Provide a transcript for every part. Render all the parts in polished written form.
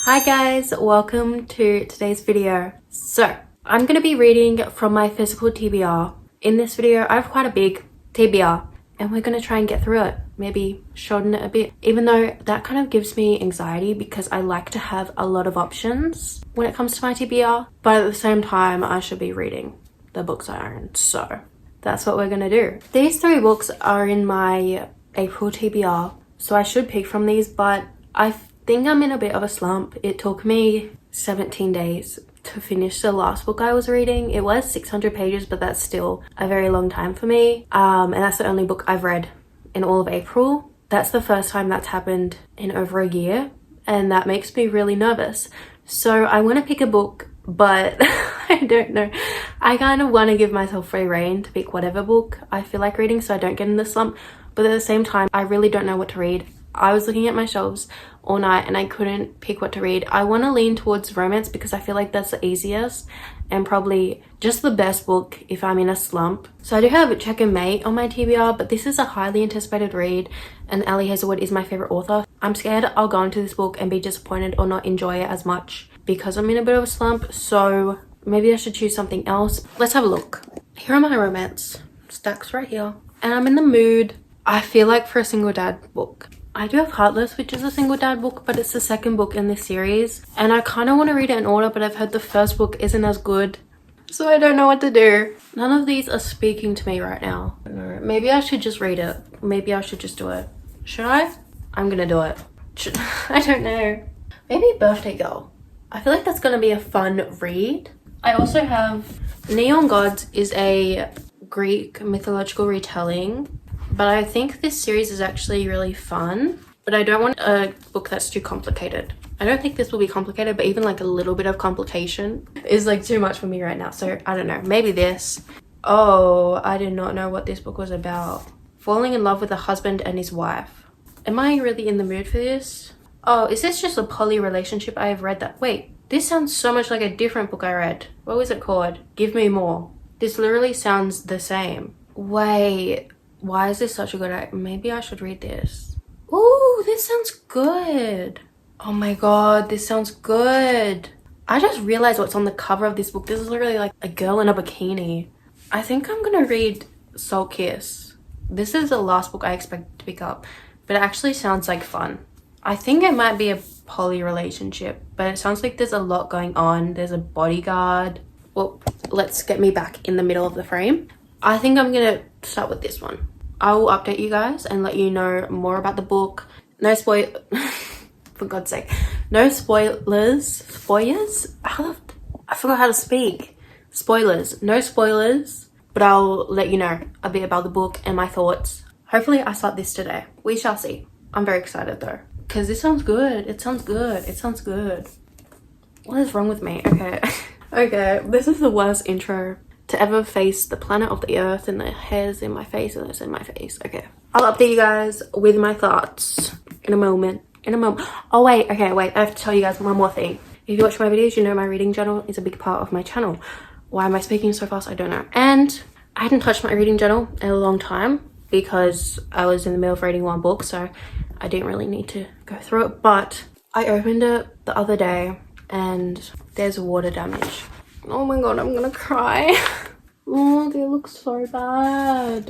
Hi guys, welcome to today's video. So I'm going to be reading from my physical TBR. In this video I have quite a big TBR and we're going to try and get through it, maybe shorten it a bit, even though that kind of gives me anxiety because I like to have a lot of options when it comes to my TBR, but at the same time I should be reading the books I own, so that's what we're going to do. These three books are in my April TBR, so I should pick from these, but I think I'm in a bit of a slump. It took me 17 days to finish the last book I was reading. It was 600 pages, but that's still a very long time for me. And that's the only book I've read in all of April. That's the first time that's happened in over a year, and that makes me really nervous. So I want to pick a book, but I don't know. I kind of want to give myself free rein to pick whatever book I feel like reading so I don't get in the slump. But at the same time, I really don't know what to read. I was looking at my shelves all night and I couldn't pick what to read. I want to lean towards romance because I feel like that's the easiest and probably just the best book if I'm in a slump. So I do have Check and Mate on my TBR, but this is a highly anticipated read and Ali Hazelwood is my favorite author. I'm scared I'll go into this book and be disappointed or not enjoy it as much because I'm in a bit of a slump, so maybe I should choose something else. Let's have a look. Here are my romance stacks right here, and I'm in the mood, I feel like, for a single dad book. I do have Heartless, which is a single dad book, but it's the second book in this series and I kind of want to read it in order, but I've heard the first book isn't as good, so I don't know what to do. None of these are speaking to me right now. Maybe I should just read it. Maybe I should just do it. Should I? I'm gonna do it. I don't know. Maybe Birthday Girl. I feel like that's gonna be a fun read. I also have Neon Gods is a Greek mythological retelling, but I think this series is actually really fun, but I don't want a book that's too complicated. I don't think this will be complicated, but even like a little bit of complication is like too much for me right now. So I don't know, maybe this. Oh, I did not know what this book was about. Falling in love with a husband and his wife. Am I really in the mood for this? Oh, is this just a poly relationship? I have read that. Wait, this sounds so much like a different book I read. What was it called? Give Me More. This literally sounds the same. Wait. Why is this such a good idea? Maybe I should read this. Ooh, this sounds good. Oh my god, this sounds good. I just realized what's on the cover of this book. This is literally like a girl in a bikini. I think I'm gonna read Soul Kiss. This is the last book I expected to pick up, but it actually sounds like fun. I think it might be a poly relationship, but it sounds like there's a lot going on. There's a bodyguard. Well, let's get me back in the middle of the frame. I think I'm gonna start with this one. I will update you guys and let you know more about the book. No for God's sake, no spoilers. Spoilers? I forgot how to speak. Spoilers. No spoilers, but I'll let you know a bit about the book and my thoughts. Hopefully I start this today. We shall see. I'm very excited though, because this sounds good. It sounds good. It sounds good. What is wrong with me? Okay. Okay, this is the worst intro to ever face the planet of the earth, and the hairs in my face and it's in my face. Okay, I'll update you guys with my thoughts in a moment. Oh wait, okay, wait, I have to tell you guys one more thing. If you watch my videos, you know my reading journal is a big part of my channel. Why am I speaking so fast? I don't know. And I hadn't touched my reading journal in a long time because I was in the middle of reading one book, so I didn't really need to go through it, but I opened it the other day and there's water damage. Oh my god, I'm gonna cry. Oh, they look so bad.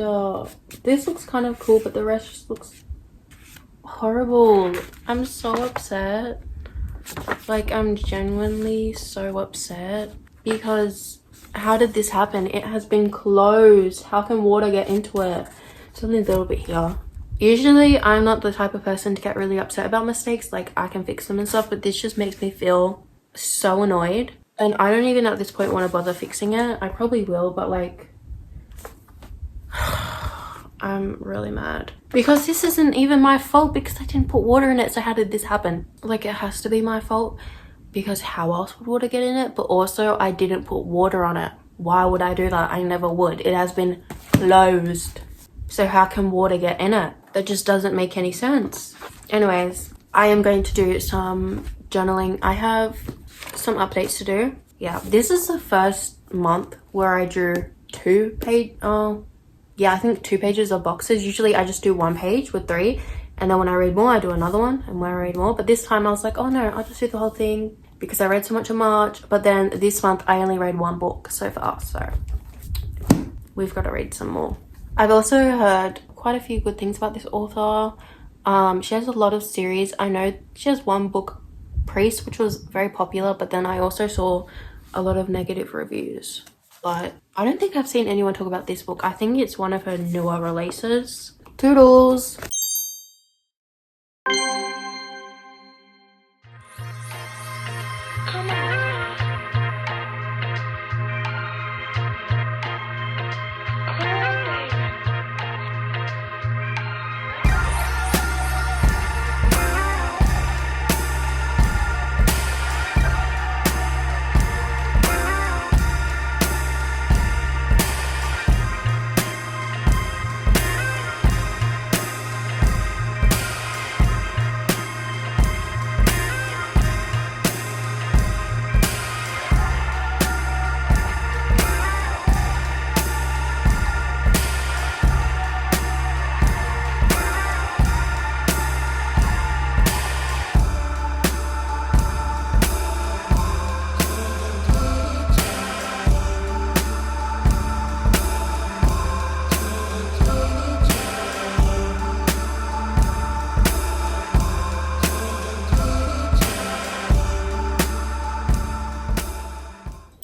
This looks kind of cool, but the rest just looks horrible. I'm so upset. Like, I'm genuinely so upset because how did this happen? It has been closed. How can water get into it? Something a little bit here. Usually I'm not the type of person to get really upset about mistakes. Like, I can fix them and stuff, but this just makes me feel so annoyed. And I don't even at this point want to bother fixing it. I probably will, but like, I'm really mad. Because this isn't even my fault because I didn't put water in it. So how did this happen? Like, it has to be my fault because how else would water get in it? But also I didn't put water on it. Why would I do that? I never would. It has been closed. So how can water get in it? That just doesn't make any sense. Anyways, I am going to do some journaling. I have some updates to do. Yeah, this is the first month where I drew I think 2 pages of boxes. Usually I just do 1 page with 3, and then when I read more I do another one, and when I read more. But this time I was like, oh no, I'll just do the whole thing because I read so much in March. But then this month I only read one book so far, so we've got to read some more. I've also heard quite a few good things about this author. She has a lot of series. I know she has one book, Priest, which was very popular, but then I also saw a lot of negative reviews. But I don't think I've seen anyone talk about this book. I think it's one of her newer releases. Toodles!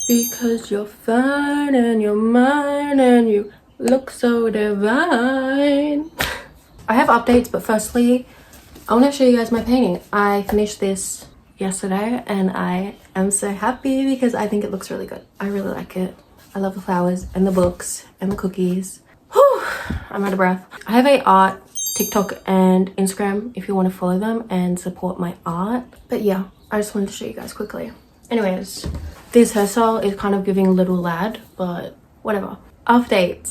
Because you're fine and you're mine and you look so divine. I have updates, but firstly, I want to show you guys my painting. I finished this yesterday and I am so happy because I think it looks really good. I really like it. I love the flowers and the books and the cookies. Whew, I'm out of breath. I have a art TikTok and Instagram if you want to follow them and support my art. But yeah, I just wanted to show you guys quickly. Anyways, this hairstyle is kind of giving little lad, but whatever. Updates.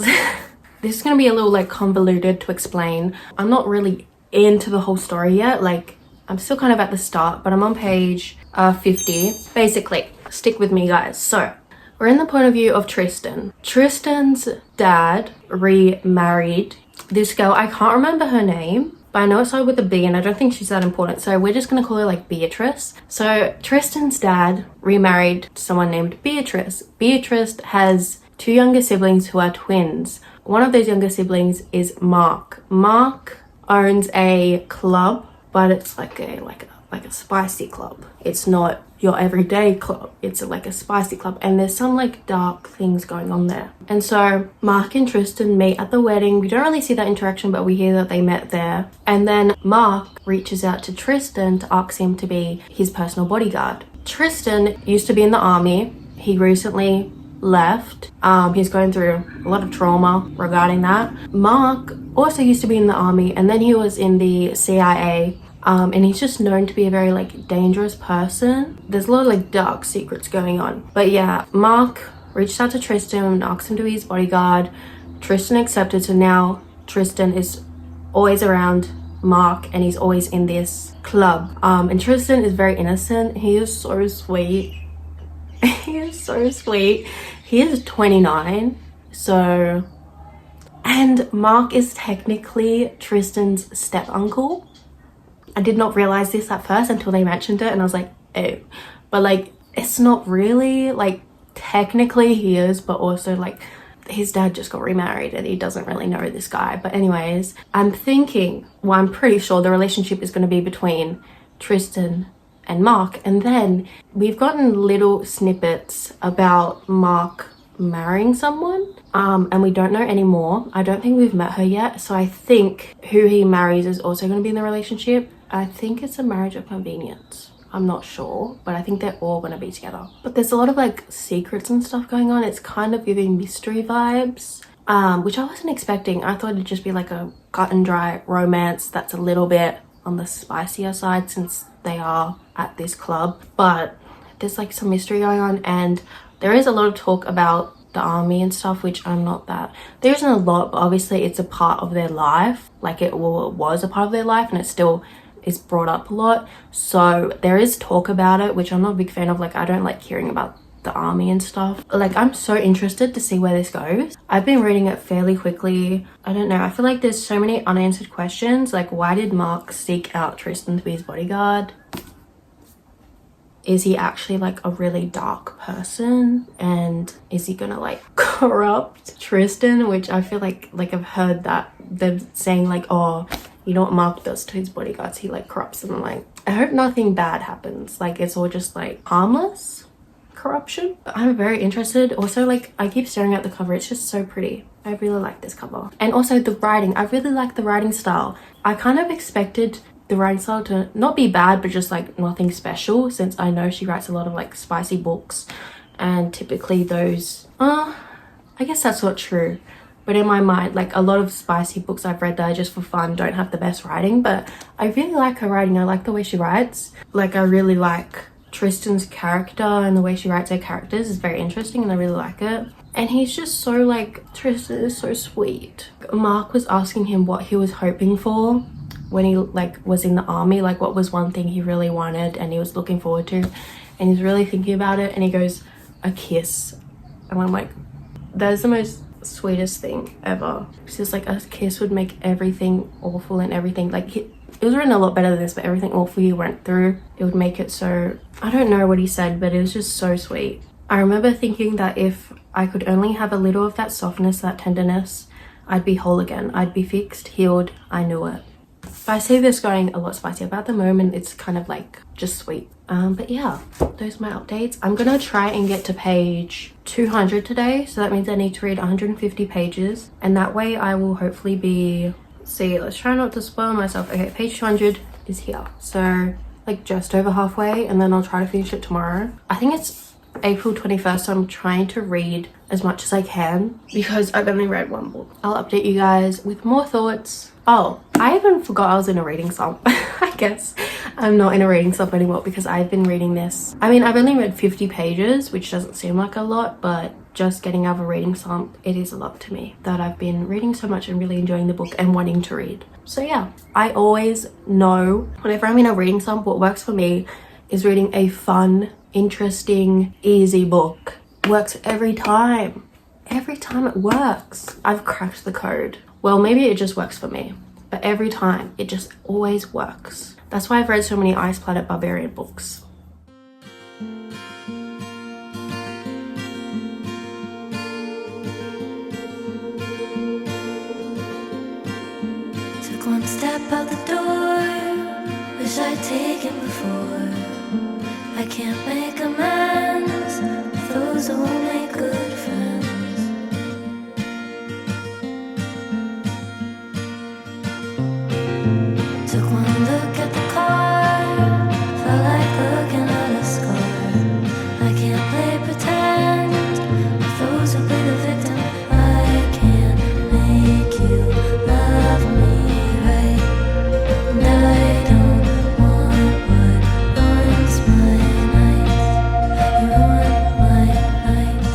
This is gonna be a little like convoluted to explain. I'm not really into the whole story yet. Like, I'm still kind of at the start, but I'm on page 50. Basically, stick with me guys. So we're in the point of view of Tristan. Tristan's dad remarried this girl. I can't remember her name, but I know it started with a B and I don't think she's that important. So we're just gonna call her like Beatrice. So Tristan's dad remarried someone named Beatrice. Beatrice has two younger siblings who are twins. One of those younger siblings is Mark. Mark owns a club, but it's like a spicy club. It's not your everyday club. It's like a spicy club, and there's some like dark things going on there. And so Mark and Tristan meet at the wedding. We don't really see that interaction, but we hear that they met there. And then Mark reaches out to Tristan to ask him to be his personal bodyguard. Tristan used to be in the army. He recently left. He's going through a lot of trauma regarding that. Mark also used to be in the army, and then he was in the CIA. And he's just known to be a very like dangerous person. There's a lot of like dark secrets going on. But yeah, Mark reached out to Tristan and asked him to be his bodyguard. Tristan accepted, so now Tristan is always around Mark and he's always in this club. And Tristan is very innocent. He is so sweet. He is so sweet. He is 29, so, and Mark is technically Tristan's step uncle. I did not realize this at first until they mentioned it, and I was like, oh, but like it's not really, like technically he is, but also like his dad just got remarried and he doesn't really know this guy. But anyways, I'm thinking, well, I'm pretty sure the relationship is going to be between Tristan and Mark, and then we've gotten little snippets about Mark marrying someone, and we don't know anymore. I don't think we've met her yet, so I think who he marries is also going to be in the relationship. I think it's a marriage of convenience. I'm not sure, but I think they're all going to be together. But there's a lot of like secrets and stuff going on. It's kind of giving mystery vibes, which I wasn't expecting. I thought it'd just be like a cut and dry romance that's a little bit on the spicier side since they are at this club, but there's like some mystery going on, and there is a lot of talk about the army and stuff, which I'm not that, there isn't a lot, but obviously it's a part of their life. Like it was a part of their life, and it still is brought up a lot, so there is talk about it, which I'm not a big fan of. Like, I don't like hearing about the army and stuff. Like, I'm so interested to see where this goes. I've been reading it fairly quickly. I don't know, I feel like there's so many unanswered questions. Like, why did Mark seek out Tristan to be his bodyguard? Is he actually like a really dark person, and is he gonna like corrupt Tristan? Which I feel like I've heard that they're saying like, oh, you know what Mark does to his bodyguards, he like corrupts them. Like, I hope nothing bad happens. Like, it's all just like harmless corruption. I'm very interested. Also, like, I keep staring at the cover, it's just so pretty. I really like this cover. And also the writing, I really like the writing style. I kind of expected the writing style to not be bad, but just like nothing special, since I know she writes a lot of like spicy books, and typically those I guess that's not true, but in my mind, like, a lot of spicy books I've read that are just for fun don't have the best writing. But I really like her writing. I like the way she writes. Like, I really like Tristan's character, and the way she writes her characters is very interesting, and I really like it. And he's just so like, Tristan is so sweet. Mark was asking him what he was hoping for when he like was in the army, like what was one thing he really wanted and he was looking forward to, and he's really thinking about it, and he goes, a kiss. And I'm like, that is the most sweetest thing ever. It's just like, a kiss would make everything awful, and everything like it was written a lot better than this, but everything awful he went through, it would make it so, I don't know what he said, but it was just so sweet. I remember thinking that if I could only have a little of that softness, that tenderness, I'd be whole again. I'd be fixed, healed. I knew it. But I see this going a lot spicier, but at the moment it's kind of like just sweet. But yeah, those are my updates. I'm gonna try and get to page 200 today, so that means I need to read 150 pages, and that way I will hopefully be, see, let's try not to spoil myself. Okay, page 200 is here, so like just over halfway, and then I'll try to finish it tomorrow. I think it's April 21st, so I'm trying to read as much as I can because I've only read one book. I'll update you guys with more thoughts. Oh, I even forgot I was in a reading slump. I guess I'm not in a reading slump anymore because I've been reading this. I mean, I've only read 50 pages, which doesn't seem like a lot, but just getting out of a reading slump, it is a lot to me that I've been reading so much and really enjoying the book and wanting to read. So yeah, I always know whenever I'm in a reading slump, what works for me is reading a fun, interesting, easy book. Works every time. Every time it works. I've cracked the code. Well, maybe it just works for me, but every time it just always works. That's why I've read so many Ice Planet Barbarian books. Took one step out the door, wish I'd taken before. I can't make amends with those who won't make good friends. Took one look at the car, felt like looking at a scar. I can't play pretend with those who play the victim. I can't make you love me right, and I don't want what ruins my nights. You ruin my nights.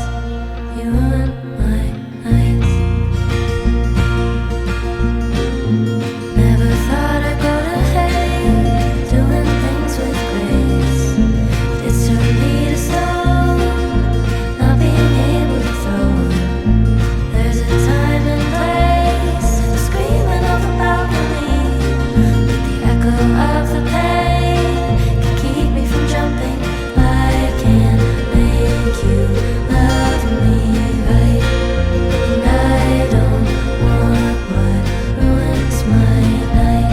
You ruin my nights. Never thought I'd go to hate, doing things with grace. It's turned me to stone, not being able to throw. There's a time and place for screaming off a balcony, but the echo of the pain can keep me from jumping. I can't make you love me right, and I don't want what ruins my nights,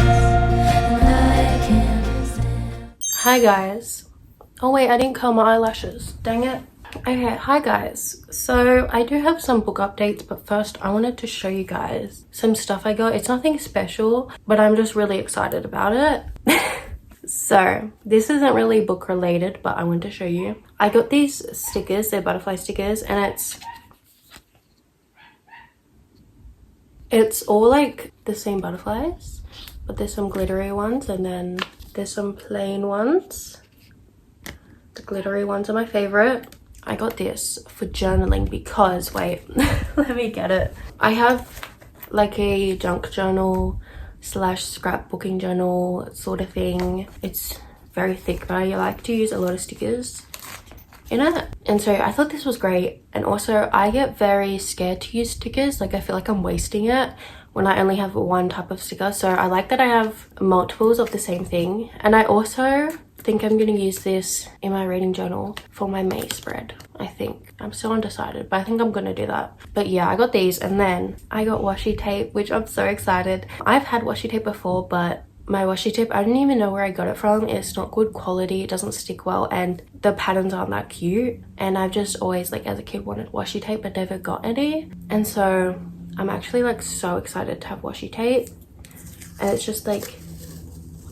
and I can't stand. Hi guys. Oh wait, I didn't curl my eyelashes. Dang it. Okay, hi guys. So I do have some book updates, but first I wanted to show you guys some stuff I got. It's nothing special, but I'm just really excited about it. So this isn't really book related, but I wanted to show you. I got these stickers, they're butterfly stickers, and it's all like the same butterflies, but there's some glittery ones and then there's some plain ones. The glittery ones are my favorite. I got this for journaling because, wait, let me get it. I have like a junk journal slash scrapbooking journal sort of thing. It's very thick, but I like to use a lot of stickers. in it. And so I thought this was great. And also I get very scared to use stickers. Like I feel like I'm wasting it when I only have one type of sticker. So I like that I have multiples of the same thing. And I also think I'm gonna use this in my reading journal for my May spread. I think I'm still undecided, but I think I'm gonna do that. But yeah, I got these, and then I got washi tape, which I'm so excited. I've had washi tape before, but my washi tape, I don't even know where I got it from. It's not good quality, it doesn't stick well, and the patterns aren't that cute. And I've just always, like as a kid, wanted washi tape but never got any. And so I'm actually like so excited to have washi tape. And it's just like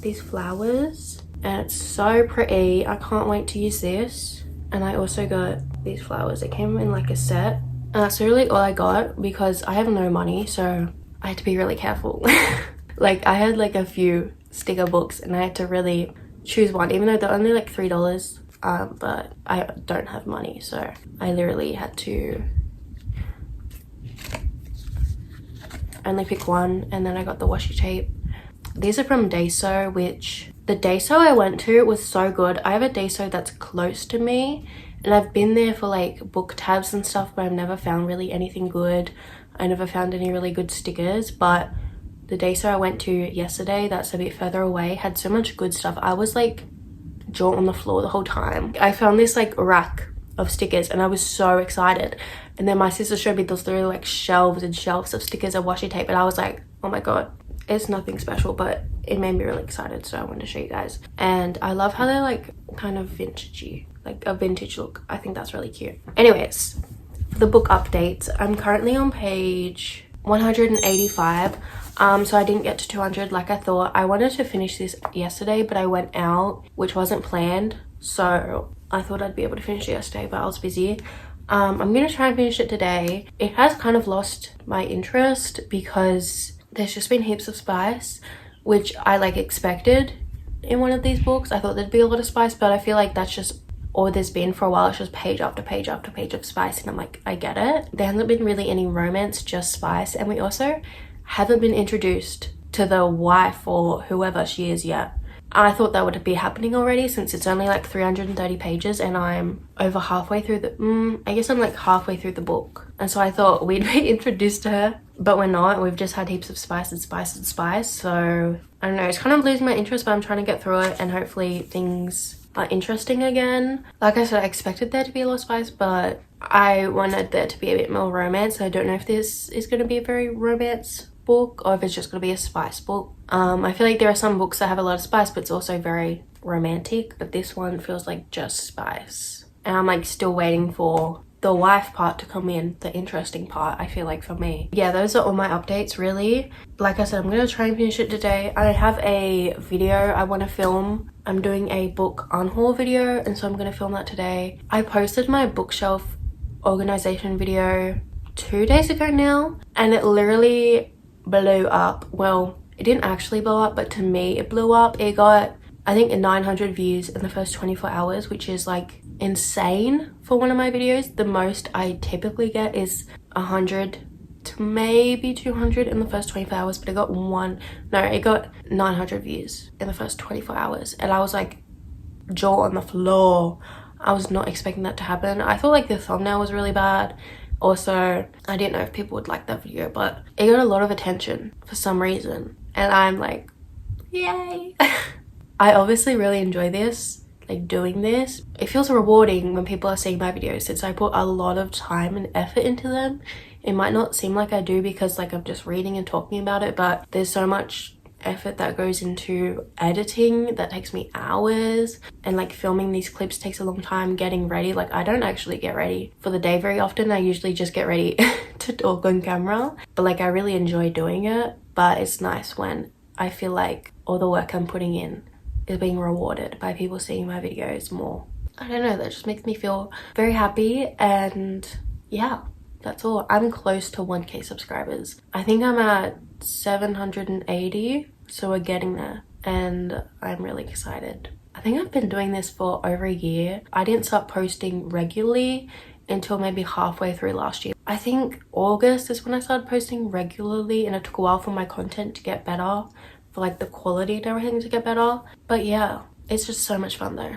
these flowers, and it's so pretty. I can't wait to use this. And I also got these flowers. It came in like a set, and that's really all I got because I have no money, so I had to be really careful. Like I had like a few sticker books and I had to really choose one, even though they're only like $3, but I don't have money, so I literally had to only pick one. And then I got the washi tape. These are from Daiso, which the Daiso I went to was so good. I have a Daiso that's close to me, and I've been there for like book tabs and stuff, but I've never found really anything good. I never found any really good stickers. But the Daiso I went to yesterday, that's a bit further away, had so much good stuff. I was like jaw on the floor the whole time. I found this like rack of stickers and I was so excited. And then my sister showed me those three like shelves and shelves of stickers and washi tape, and I was like, oh my god, it's nothing special, but it made me really excited, so I wanted to show you guys. And I love how they're like kind of vintagey, like a vintage look. I think that's really cute. Anyways, for the book updates, I'm currently on page 185. So I didn't get to 200 like I thought. I wanted to finish this yesterday, but I went out, which wasn't planned, so I thought I'd be able to finish it yesterday, but I was busy. I'm gonna try and finish it today. It has kind of lost my interest because there's just been heaps of spice, which I like expected in one of these books. I thought there'd be a lot of spice, but I feel like that's just all there's been for a while. It's just page after page after page of spice, and I'm like, I get it. There hasn't been really any romance, just spice. And we also haven't been introduced to the wife or whoever she is yet. I thought that would be happening already since it's only like 330 pages and I'm over halfway through the I guess I'm like halfway through the book, and so I thought we'd be introduced to her, but we're not. We've just had heaps of spice and spice and spice, so I don't know, it's kind of losing my interest, but I'm trying to get through it and hopefully things are interesting again. Like I said, I expected there to be a lot of spice, but I wanted there to be a bit more romance. I don't know if this is going to be a very romance book or if it's just going to be a spice book. I feel like there are some books that have a lot of spice, but it's also very romantic, but this one feels like just spice. And I'm like still waiting for the wife part to come in, the interesting part, I feel like, for me. Yeah, those are all my updates really. Like I said, I'm gonna try and finish it today. I have a video I want to film. I'm doing a book unhaul video, and so I'm gonna film that today. I posted my bookshelf organization video 2 days ago now, and it literally blew up. Well, it didn't actually blow up, but to me it blew up. It got, I think, 900 views in the first 24 hours, which is like insane for one of my videos. The most I typically get is 100 to maybe 200 in the first 24 hours, but it got 900 views in the first 24 hours, and I was like jaw on the floor. I was not expecting that to happen. I thought like the thumbnail was really bad. Also, I didn't know if people would like that video, but it got a lot of attention for some reason, and I'm like, yay. I obviously really enjoy this, like doing this. It feels rewarding when people are seeing my videos since I put a lot of time and effort into them. It might not seem like I do because like I'm just reading and talking about it, but there's so much effort that goes into editing that takes me hours, and like filming these clips takes a long time. Getting ready, like I don't actually get ready for the day very often. I usually just get ready to talk on camera, but like I really enjoy doing it. But it's nice when I feel like all the work I'm putting in is being rewarded by people seeing my videos more. I don't know, that just makes me feel very happy. And yeah, that's all. I'm close to 1k subscribers. I think I'm at 780, so we're getting there, and I'm really excited. I think I've been doing this for over a year. I didn't start posting regularly until maybe halfway through last year. I think August is when I started posting regularly, and it took a while for my content to get better, for like the quality and everything to get better. But yeah, it's just so much fun though.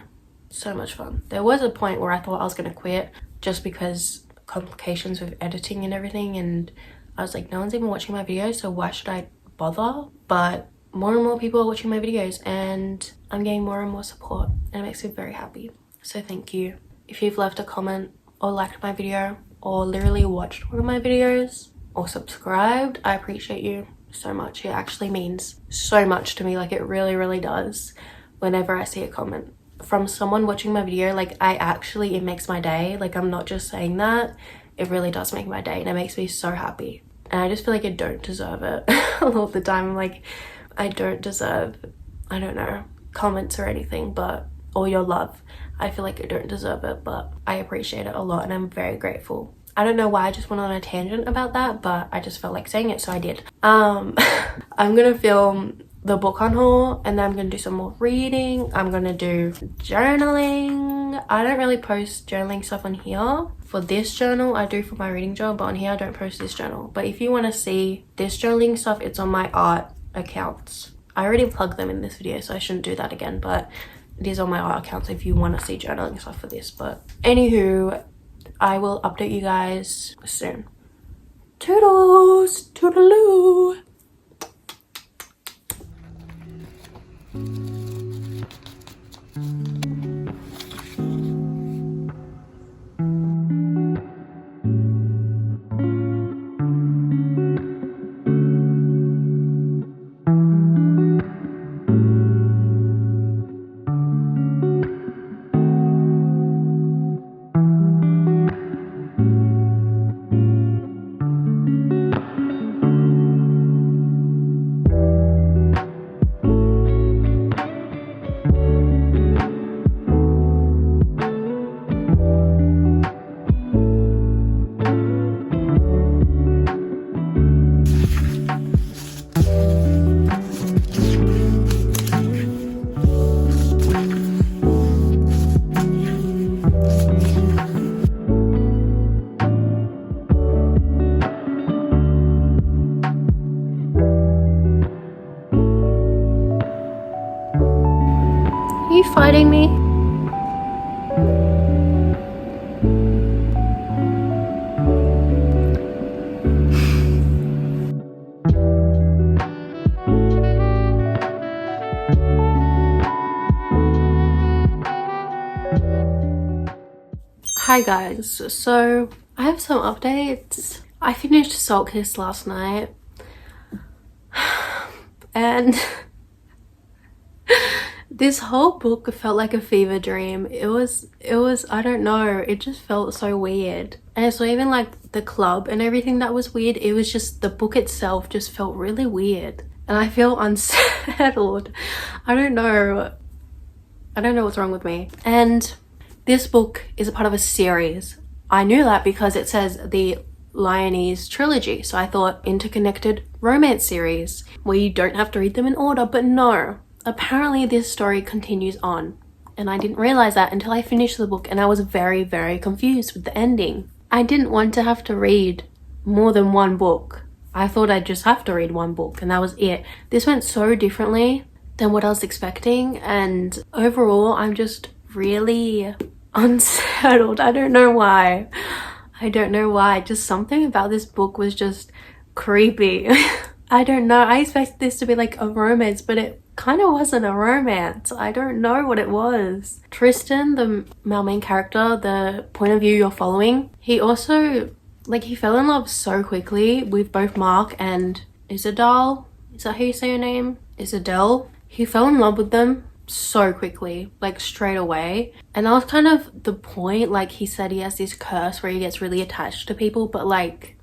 So much fun. There was a point where I thought I was gonna quit just because complications with editing and everything, and I was like, no one's even watching my videos, so why should I bother? But more and more people are watching my videos and I'm getting more and more support, and it makes me very happy. So thank you. If you've left a comment or liked my video or literally watched one of my videos or subscribed, I appreciate you so much. It actually means so much to me. Like, it really does. Whenever I see a comment from someone watching my video, like, it makes my day. Like, I'm not just saying that, it really does make my day, and it makes me so happy. And I just feel like I don't deserve it. A lot of the time I'm like, I don't deserve, I don't know, comments or anything, or your love. I feel like I don't deserve it, but I appreciate it a lot and I'm very grateful. I don't know why I just went on a tangent about that, but I just felt like saying it, so I did. I'm gonna film the book hunt haul, and then I'm gonna do some more reading. I'm gonna do journaling. I don't really post journaling stuff on here. For this journal, I do for my reading journal, but on here I don't post this journal. But if you want to see this journaling stuff, it's on my art accounts. I already plugged them in this video, so I shouldn't do that again, but it is on my art accounts if you want to see journaling stuff for this. But anywho, I will update you guys soon. Toodles! Toodaloo! Are you fighting me? Hi guys, so I have some updates. I finished Salt Kiss last night and this whole book felt like a fever dream. It was I don't know, it just felt so weird. And it's not even like the club and everything that was weird, it was just the book itself just felt really weird, and I feel unsettled. I don't know what's wrong with me. And this book is a part of a series. I knew that because it says the Lionese trilogy, so I thought interconnected romance series where you don't have to read them in order, but no. Apparently this story continues on, and I didn't realize that until I finished the book, and I was very confused with the ending. I didn't want to have to read more than one book. I thought I'd just have to read one book and that was it. This went so differently than what I was expecting, and overall I'm just really unsettled. I don't know why. Just something about this book was just creepy. I don't know, I expected this to be like a romance, but it kind of wasn't a romance. I don't know what it was. Tristan, our main character, the point of view you're following, he also, like, he fell in love so quickly with both Mark and Isadal. Is that how you say her name? Isadel. He fell in love with them so quickly, like straight away. And that was kind of the point. Like, he said he has this curse where he gets really attached to people, but like,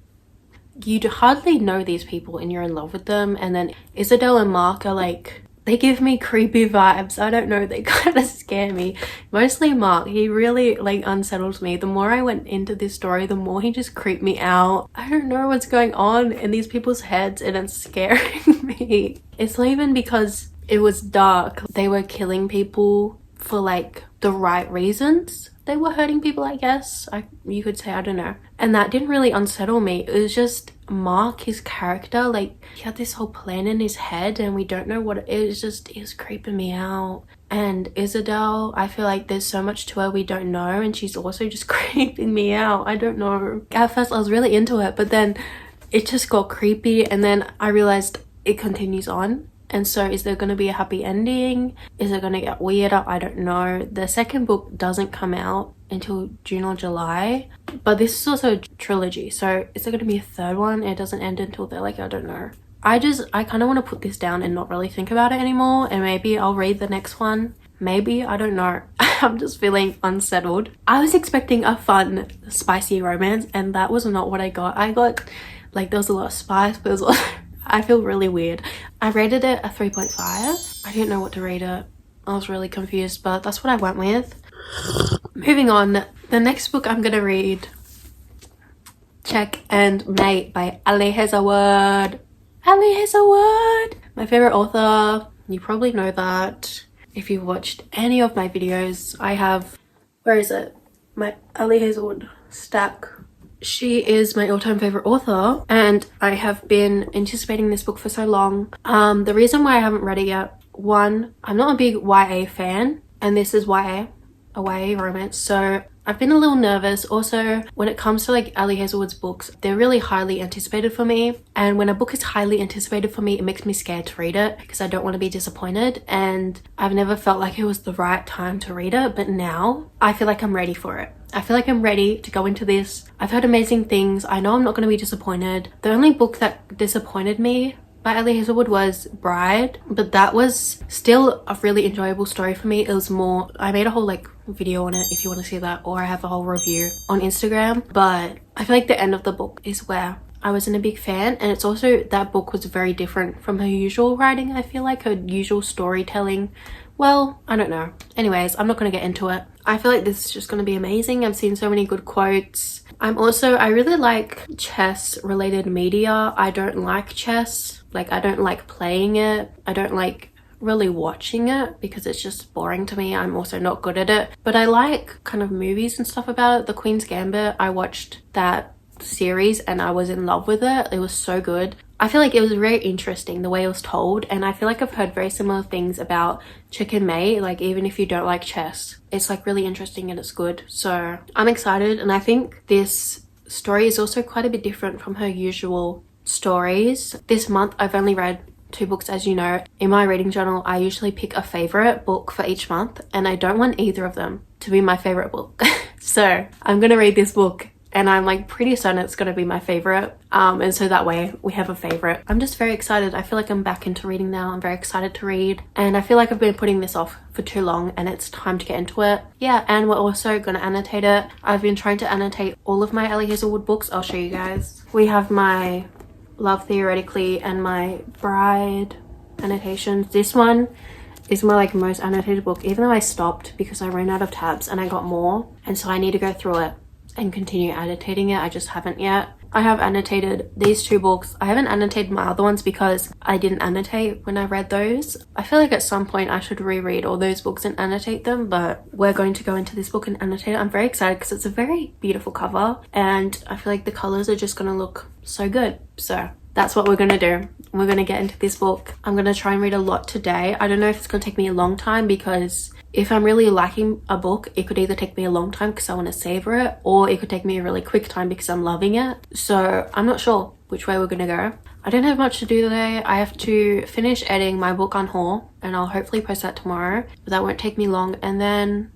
you hardly know these people and you're in love with them. And then Isadel and Mark are like, they give me creepy vibes. I don't know, they kind of scare me. Mostly Mark, he really like unsettles me. The more I went into this story, the more he just creeped me out. I don't know what's going on in these people's heads and it's scaring me. It's not even because it was dark. They were killing people for like the right reasons. They were hurting people, I guess. You could say, I don't know. And that didn't really unsettle me. It was just Mark, his character, like he had this whole plan in his head and we don't know what it was. It was creeping me out. And Isabel, I feel like there's so much to her we don't know, and she's also just creeping me out. I don't know. At first I was really into it, but then it just got creepy, and then I realized it continues on. And so is there going to be a happy ending? Is it going to get weirder? I don't know. The second book doesn't come out until June or July, but this is also a trilogy, so is there going to be a third one? It doesn't end until they're like, I don't know. I kind of want to put this down and not really think about it anymore, and maybe I'll read the next one. Maybe, I don't know. I'm just feeling unsettled. I was expecting a fun, spicy romance, and that was not what I got. I got, like, there was a lot of spice, but it was I feel really weird. I rated it a 3.5. I didn't know what to rate it. I was really confused, but that's what I went with. Moving on, the next book I'm gonna read, Check and Mate by Ali Hazelwood. Ali Hazelwood! My favorite author. You probably know that if you've watched any of my videos. I have, where is it? My Ali Hazelwood stack. She is my all-time favorite author, and I have been anticipating this book for so long. The reason why I haven't read it yet, one, I'm not a big YA fan, and this is YA, a YA romance, so I've been a little nervous. Also, when it comes to like Ali Hazelwood's books, they're really highly anticipated for me, and when a book is highly anticipated for me, it makes me scared to read it because I don't want to be disappointed, and I've never felt like it was the right time to read it, but now I feel like I'm ready for it. I feel like I'm ready to go into this. I've heard amazing things. I know I'm not going to be disappointed. The only book that disappointed me by Ali Hazelwood was Bride, but that was still a really enjoyable story for me. It was more, I made a whole like video on it if you want to see that, or I have a whole review on Instagram, but I feel like the end of the book is where I wasn't a big fan, and it's also, that book was very different from her usual writing. I feel like her usual storytelling, well, I don't know. Anyways, I'm not going to get into it. I feel like this is just going to be amazing. I've seen so many good quotes. I really like chess related media. I don't like chess. Like, I don't like playing it. I don't like really watching it because it's just boring to me. I'm also not good at it. But I like kind of movies and stuff about it. The Queen's Gambit, I watched that series and I was in love with it. It was so good. I feel like it was very interesting the way it was told, and I feel like I've heard very similar things about Check and Mate. Like, even if you don't like chess, it's like really interesting and it's good. So I'm excited, and I think this story is also quite a bit different from her usual stories. This month I've only read 2 books, as you know. In my reading journal, I usually pick a favorite book for each month, and I don't want either of them to be my favorite book. So I'm gonna read this book, and I'm like pretty certain it's going to be my favorite, and so that way we have a favorite. I'm just very excited. I feel like I'm back into reading now. I'm very excited to read, and I feel like I've been putting this off for too long, and it's time to get into it. Yeah, and we're also going to annotate it. I've been trying to annotate all of my Ali Hazelwood books. I'll show you guys. We have my Love Theoretically and my Bride annotations. This one is my like most annotated book, even though I stopped because I ran out of tabs and I got more, and so I need to go through it and continue annotating it. I just haven't yet. I have annotated these 2 books. I haven't annotated my other ones because I didn't annotate when I read those. I feel like at some point I should reread all those books and annotate them, but we're going to go into this book and annotate it. I'm very excited because it's a very beautiful cover, and I feel like the colors are just going to look so good. So that's what we're going to do. We're going to get into this book. I'm going to try and read a lot today. I don't know if it's going to take me a long time, because if I'm really liking a book, it could either take me a long time because I want to savor it, or it could take me a really quick time because I'm loving it. So I'm not sure which way we're going to go. I don't have much to do today. I have to finish editing my book on haul, and I'll hopefully post that tomorrow, but that won't take me long. And then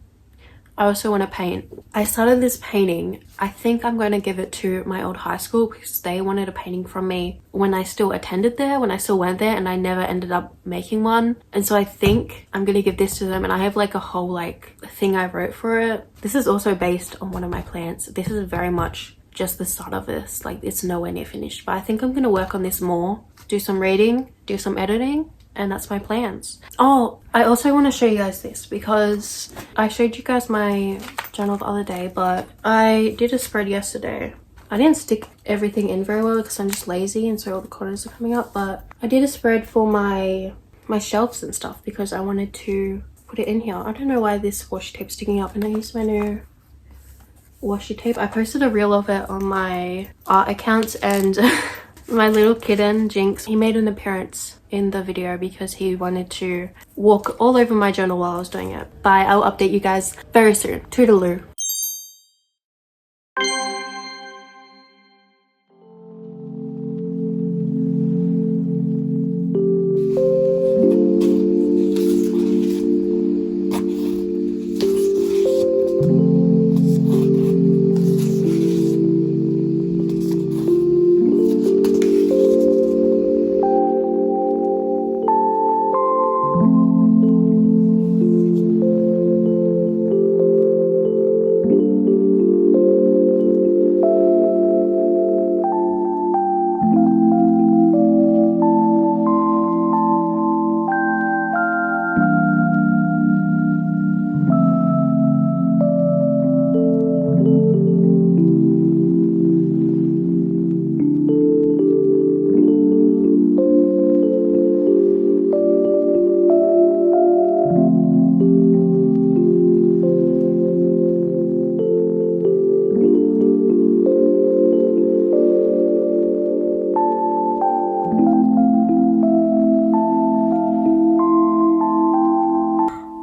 I also want to paint. I started this painting. I think I'm going to give it to my old high school because they wanted a painting from me when I still attended there, when I still went there, and I never ended up making one. And so I think I'm going to give this to them, and I have like a whole like thing I wrote for it. This is also based on one of my plants. This is very much just the start of this. Like, it's nowhere near finished, but I think I'm going to work on this more, do some reading, do some editing, and that's my plans. Oh, I also want to show you guys this because I showed you guys my journal the other day, but I did a spread yesterday. I didn't stick everything in very well because I'm just lazy, and so all the corners are coming up, but I did a spread for my shelves and stuff because I wanted to put it in here. I don't know why this washi tape's sticking up, and I used my new washi tape. I posted a reel of it on my art accounts, and My little kitten, Jinx, he made an appearance in the video because he wanted to walk all over my journal while I was doing it. Bye, I'll update you guys very soon. Toodaloo.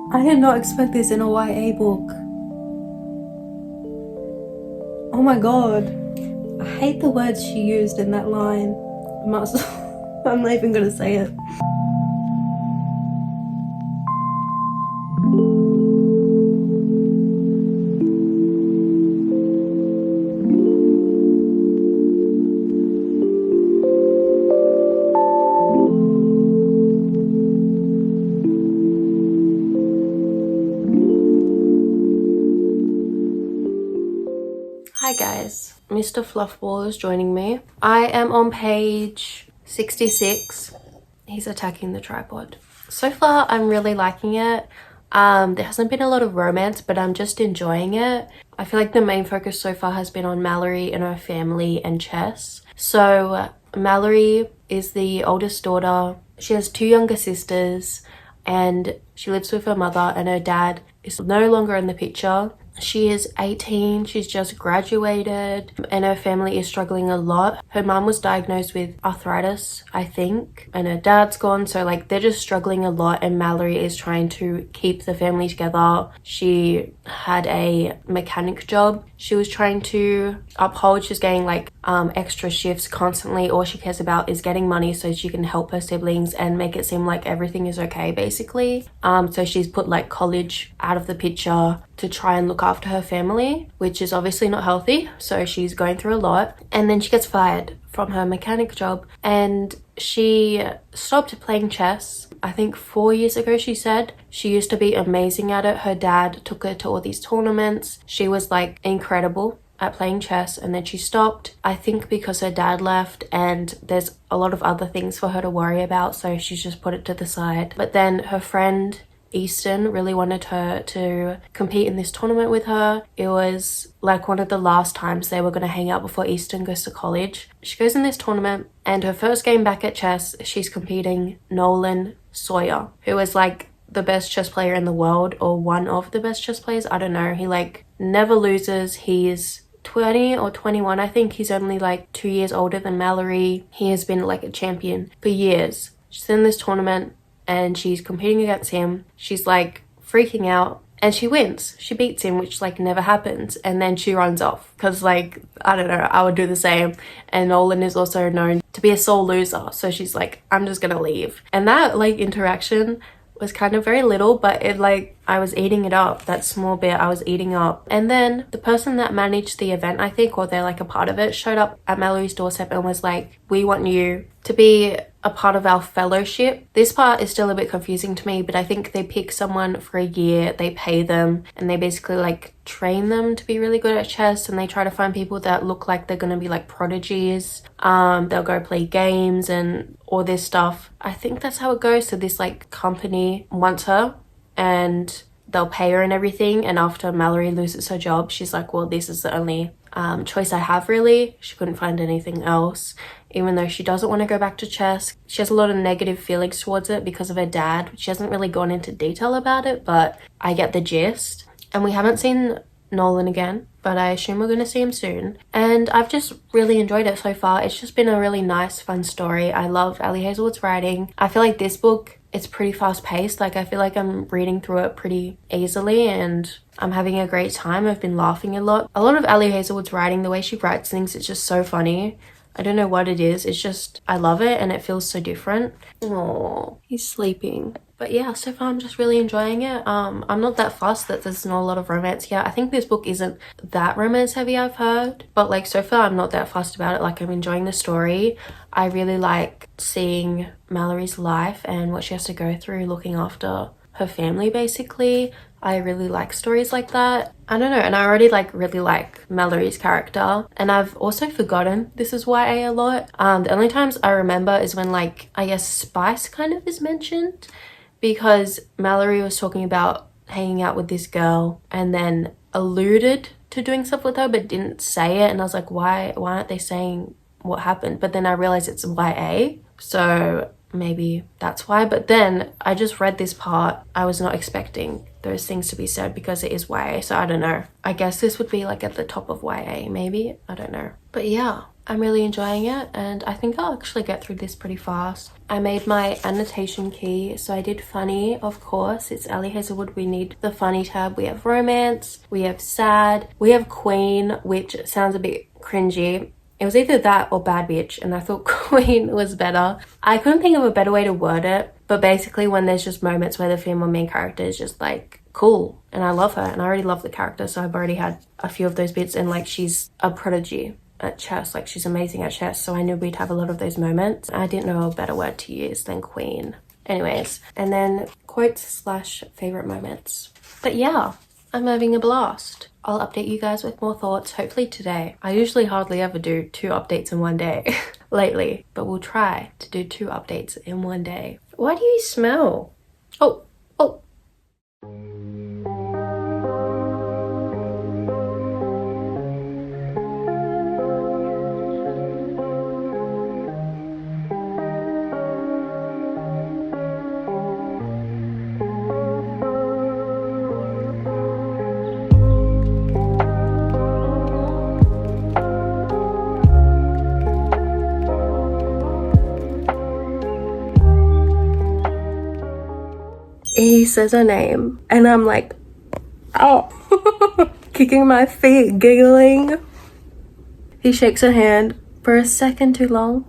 I did not expect this in a YA book. Oh my god. I hate the words she used in that line. I'm not even gonna say it. Hi guys, Mr. Fluffball is joining me. I am on page 66. He's attacking the tripod. So far, I'm really liking it. There hasn't been a lot of romance, but I'm just enjoying it. I feel like the main focus so far has been on Mallory and her family and Chess. So Mallory is the oldest daughter. She has 2 younger sisters and she lives with her mother, and her dad is no longer in the picture. She is 18, she's just graduated, and her family is struggling a lot. Her mom was diagnosed with arthritis, I think, and her dad's gone, so like they're just struggling a lot, and Mallory is trying to keep the family together. She had a mechanic job she was trying to uphold. She's getting like extra shifts constantly. All she cares about is getting money so she can help her siblings and make it seem like everything is okay, basically. So she's put like college out of the picture to try and look after her family, which is obviously not healthy. So she's going through a lot, and then she gets fired from her mechanic job, and she stopped playing chess. I think 4 years ago, she said. She used to be amazing at it. Her dad took her to all these tournaments. She was like incredible at playing chess, and then she stopped, I think because her dad left and there's a lot of other things for her to worry about, so she's just put it to the side. But then her friend Easton really wanted her to compete in this tournament with her. It was like one of the last times they were going to hang out before Easton goes to college. She goes in this tournament, and her first game back at chess, she's competing Nolan Sawyer, who is like the best chess player in the world, or one of the best chess players. I don't know. He like never loses. He's 20 or 21. I think he's only like 2 years older than Mallory. He has been like a champion for years. She's in this tournament and she's competing against him. She's like freaking out, and she wins. She beats him, which like never happens. And then she runs off because like, I don't know, I would do the same. And Nolan is also known to be a sore loser. So she's like, I'm just gonna leave. And that like interaction was kind of very little, but it like, I was eating it up. That small bit I was eating up. And then the person that managed the event, I think, or they're like a part of it, showed up at Mallory's doorstep and was like, we want you to be a part of our fellowship. This part is still a bit confusing to me, but I think they pick someone for a year, they pay them, and they basically like train them to be really good at chess, and they try to find people that look like they're gonna be like prodigies. They'll go play games and all this stuff. I think that's how it goes. So this like company wants her, and they'll pay her and everything. And after Mallory loses her job, she's like, well, this is the only choice I have, really. She couldn't find anything else, even though she doesn't want to go back to chess. She has a lot of negative feelings towards it because of her dad. She hasn't really gone into detail about it, but I get the gist. And we haven't seen Nolan again, but I assume we're going to see him soon. And I've just really enjoyed it so far. It's just been a really nice, fun story. I love Ali Hazelwood's writing. I feel like this book, it's pretty fast paced. Like I feel like I'm reading through it pretty easily and I'm having a great time. I've been laughing a lot. A lot of Ali Hazelwood's writing, the way she writes things, it's just so funny. I don't know what it is. It's just, I love it and it feels so different. Oh, he's sleeping. But yeah, so far I'm just really enjoying it. I'm not that fussed that there's not a lot of romance here. I think this book isn't that romance heavy, I've heard. But like so far I'm not that fussed about it. Like I'm enjoying the story. I really like seeing Mallory's life and what she has to go through looking after her family basically. I really like stories like that. I don't know, and I already really like Mallory's character, and I've also forgotten this is YA a lot. The only times I remember is when I guess spice kind of is mentioned, because Mallory was talking about hanging out with this girl and then alluded to doing stuff with her but didn't say it, and I was like, why aren't they saying what happened? But then I realized it's YA, so maybe that's why. But then I just read this part. I was not expecting those things to be said because it is YA, so I don't know. I guess this would be at the top of YA, maybe. I don't know. But yeah, I'm really enjoying it and I think I'll actually get through this pretty fast. I made my annotation key, so I did funny, of course. It's Ali Hazelwood. We need the funny tab. We have romance, we have sad, we have queen, which sounds a bit cringy. It was either that or bad bitch, and I thought queen was better. I couldn't think of a better way to word it, but basically when there's just moments where the female main character is just cool and I love her and I already love the character, so I've already had a few of those bits, and she's a prodigy at chess, she's amazing at chess, so I knew we'd have a lot of those moments. I didn't know a better word to use than queen. Anyways, and then quotes / favorite moments. But yeah, I'm having a blast. I'll update you guys with more thoughts hopefully today. I usually hardly ever do 2 updates in one day lately, but we'll try to do 2 updates in one day. Why do you smell? Oh. He says her name and I'm oh, kicking my feet, giggling. He shakes her hand for a second too long.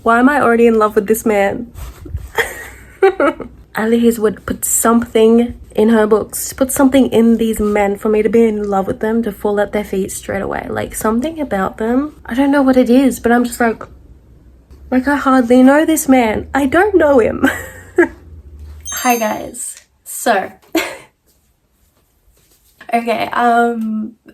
Why am I already in love with this man? Ali Hazelwood put something in her books, put something in these men for me to be in love with them, to fall at their feet straight away. Something about them. I don't know what it is, but I'm just I hardly know this man. I don't know him. Hi guys. So, okay,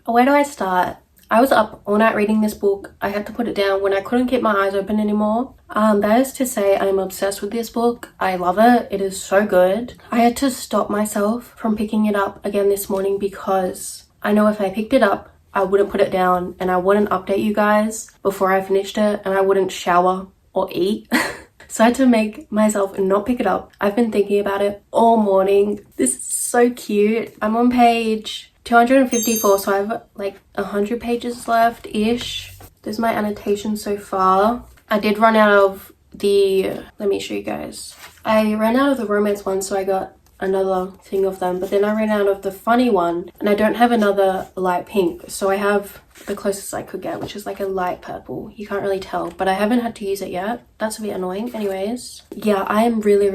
where do I start? I was up all night reading this book. I had to put it down when I couldn't keep my eyes open anymore. That is to say, I'm obsessed with this book. I love it. It is so good. I had to stop myself from picking it up again this morning because I know if I picked it up, I wouldn't put it down and I wouldn't update you guys before I finished it, and I wouldn't shower or eat. So I had to make myself not pick it up. I've been thinking about it all morning. This is so cute. I'm on page 254, so I have 100 pages left ish. There's my annotation so far. I did run out of the, let me show you guys. I ran out of the romance one, so I got another thing of them, but then I ran out of the funny one and I don't have another light pink, so I have the closest I could get, which is a light purple. You can't really tell, but I haven't had to use it yet. That's a bit annoying. Anyways, yeah, I am really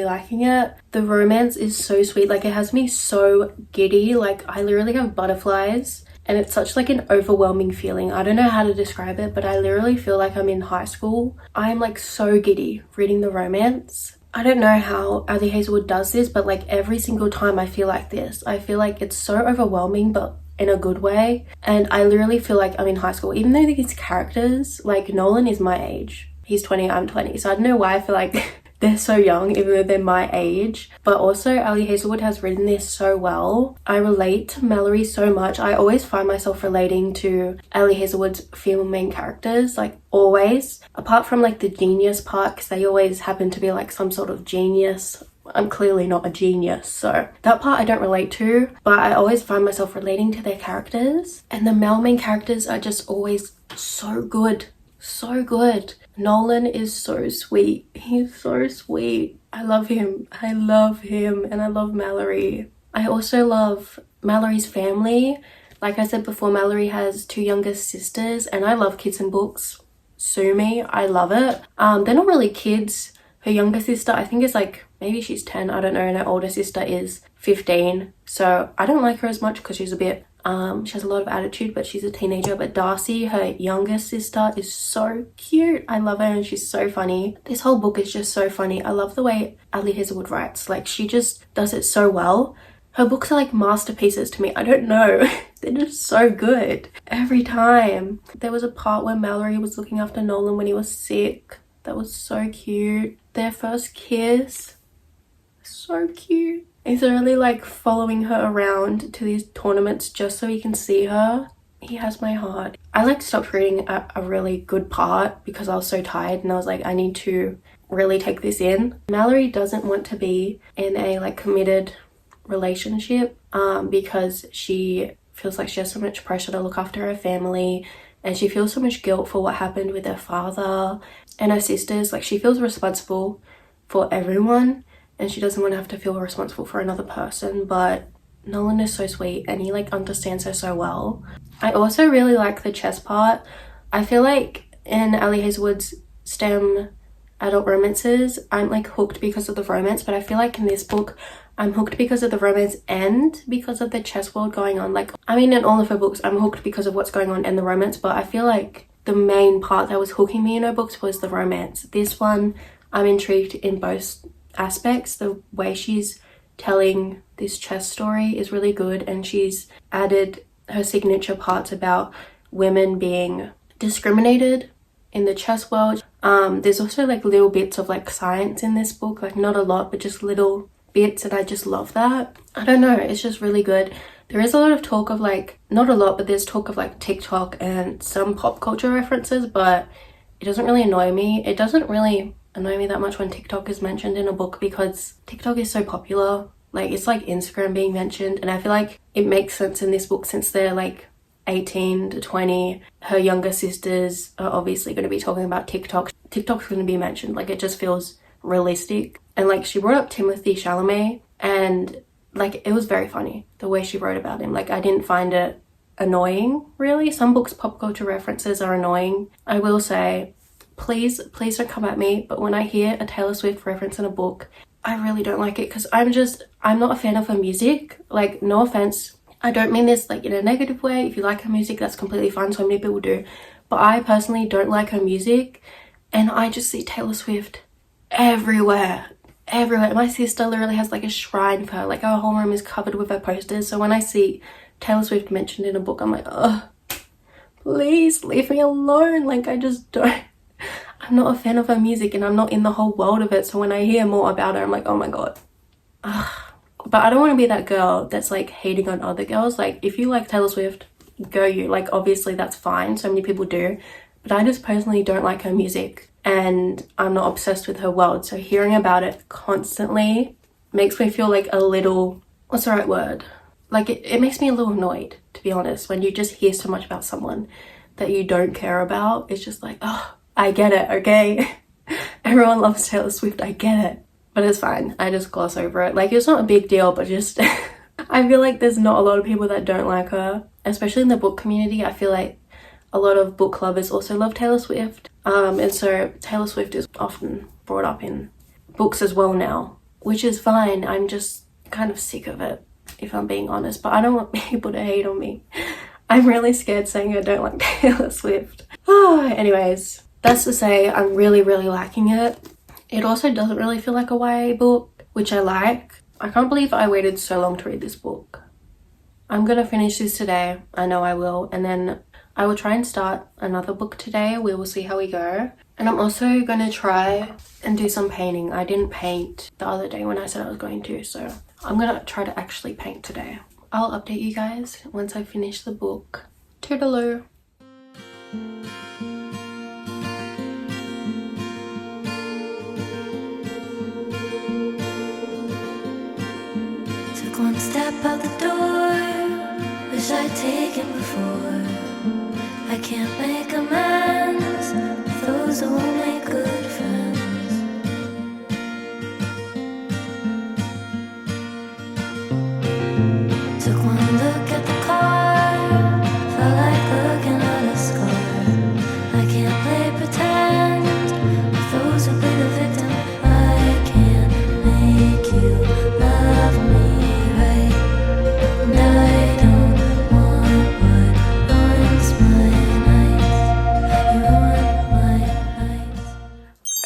liking it. The romance is so sweet. It has me so giddy. I literally have butterflies and it's such an overwhelming feeling. I don't know how to describe it, but I literally feel like I'm in high school. I'm so giddy reading the romance. I don't know how Ali Hazelwood does this, but every single time I feel like this. I feel it's so overwhelming, but in a good way. And I literally feel like I'm in high school, even though these characters, Nolan is my age. He's 20, I'm 20. So I don't know why I feel they're so young, even though they're my age. But also Ali Hazelwood has written this so well. I relate to Mallory so much. I always find myself relating to Ali Hazelwood's female main characters, always. Apart from the genius part, because they always happen to be some sort of genius. I'm clearly not a genius, so that part I don't relate to, but I always find myself relating to their characters, and the male main characters are just always so good. So good. Nolan is so sweet. He's so sweet. I love him. I love him. And I love Mallory. I also love Mallory's family. Like I said before, Mallory has 2 younger sisters, and I love kids and books. Sue me. I love it. They're not really kids. Her younger sister, I think is like, maybe she's 10, I don't know, and her older sister is 15. So I don't like her as much because she's a bit, she has a lot of attitude, but she's a teenager. But Darcy, her younger sister, is so cute. I love her and she's so funny. This whole book is just so funny. I love the way Ali Hazelwood writes. Like, she just does it so well. Her books are like masterpieces to me. I don't know. They're just so good every time. There was a part where Mallory was looking after Nolan when he was sick. That was so cute. Their first kiss, so cute. He's really like following her around to these tournaments just so he can see her. He has my heart. I like stopped reading at a really good part because I was so tired, and I was like, I need to really take this in. Mallory doesn't want to be in a like committed relationship because she feels like she has so much pressure to look after her family, and she feels so much guilt for what happened with her father and her sisters. Like, she feels responsible for everyone, and she doesn't want to have to feel responsible for another person. But Nolan is so sweet, and he like understands her so well. I also really like the chess part. I feel like in Ali Hazelwood's STEM adult romances, I'm like hooked because of the romance, but I feel like in this book I'm hooked because of the romance and because of the chess world going on. Like, I mean, in all of her books I'm hooked because of what's going on in the romance, but I feel like the main part that was hooking me in her books was the romance. This one, I'm intrigued in both aspects. The way she's telling this chess story is really good, and she's added her signature parts about women being discriminated in the chess world. There's also like little bits of like science in this book, like not a lot, but just little bits, and I just love that. I don't know, it's just really good. There is a lot of talk of like, not a lot, but there's talk of like TikTok and some pop culture references, but it doesn't really annoy me. It doesn't really annoy me that much when TikTok is mentioned in a book because TikTok is so popular. Like, it's like Instagram being mentioned, and I feel like it makes sense in this book since they're like 18 to 20. Her younger sisters are obviously going to be talking about TikTok. TikTok's going to be mentioned. Like, it just feels realistic. And like, she brought up Timothy Chalamet, and like, it was very funny the way she wrote about him. Like, I didn't find it annoying, really. Some books pop culture references are annoying. I will say, please don't come at me, but when I hear a Taylor Swift reference in a book, I really don't like it, because I'm not a fan of her music. Like, no offense, I don't mean this like in a negative way. If you like her music, that's completely fine. So many people do, but I personally don't like her music, and I just see Taylor Swift everywhere. My sister literally has like a shrine for her. Like, our whole room is covered with her posters. So when I see Taylor Swift mentioned in a book, I'm like, oh, please leave me alone. Like, I just don't. I'm not a fan of her music, and I'm not in the whole world of it. So when I hear more about her, I'm like, oh my god. Ugh. But I don't want to be that girl that's like hating on other girls. Like, if you like Taylor Swift, go you. Like, obviously that's fine. So many people do. But I just personally don't like her music, and I'm not obsessed with her world. So hearing about it constantly makes me feel like a little, what's the right word? Like, it makes me a little annoyed, to be honest, when you just hear so much about someone that you don't care about. It's just like, oh, I get it, okay? Everyone loves Taylor Swift, I get it. But it's fine, I just gloss over it. Like, it's not a big deal, but just I feel like there's not a lot of people that don't like her, especially in the book community. I feel like a lot of book lovers also love Taylor Swift, and so Taylor Swift is often brought up in books as well now, which is fine. I'm just kind of sick of it, if I'm being honest, but I don't want people to hate on me. I'm really scared saying I don't like Taylor Swift. Anyways, that's to say, I'm really liking it. It also doesn't really feel like a YA book, which I like. I can't believe I waited so long to read this book. I'm gonna finish this today. I know I will, and then I will try and start another book today. We will see how we go. And I'm also gonna try and do some painting. I didn't paint the other day when I said I was going to, so I'm gonna try to actually paint today. I'll update you guys once I finish the book. Toodaloo. one step out the door, wish I'd taken before. I can't make amends with those who won't make good friends. Took one look at the car, felt like looking at a scar. I can't play pretend with those who play the victim. I can't make you love me right, and I don't want what ruins my nights. You ruin my nights.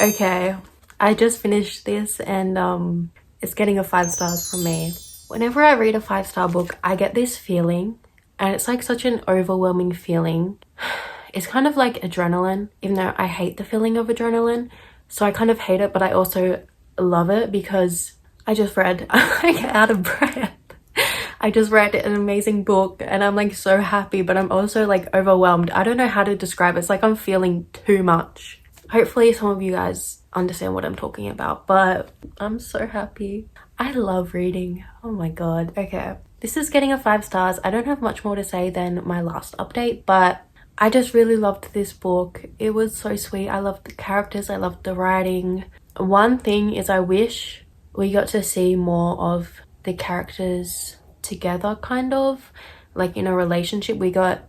Okay, I just finished this and it's getting a 5 stars from me. Whenever I read a 5-star book, I get this feeling, and it's like such an overwhelming feeling. It's kind of like adrenaline, even though I hate the feeling of adrenaline. So I kind of hate it, but I also love it because I just read, I get out of breath. I just read an amazing book and I'm like so happy, but I'm also like overwhelmed. I don't know how to describe it. It's like I'm feeling too much. Hopefully some of you guys understand what I'm talking about, but I'm so happy. I love reading. Oh my god. Okay, this is getting a 5 stars. I don't have much more to say than my last update, but I just really loved this book. It was so sweet. I loved the characters. I loved the writing. One thing is I wish we got to see more of the characters together, kind of like in a relationship. We got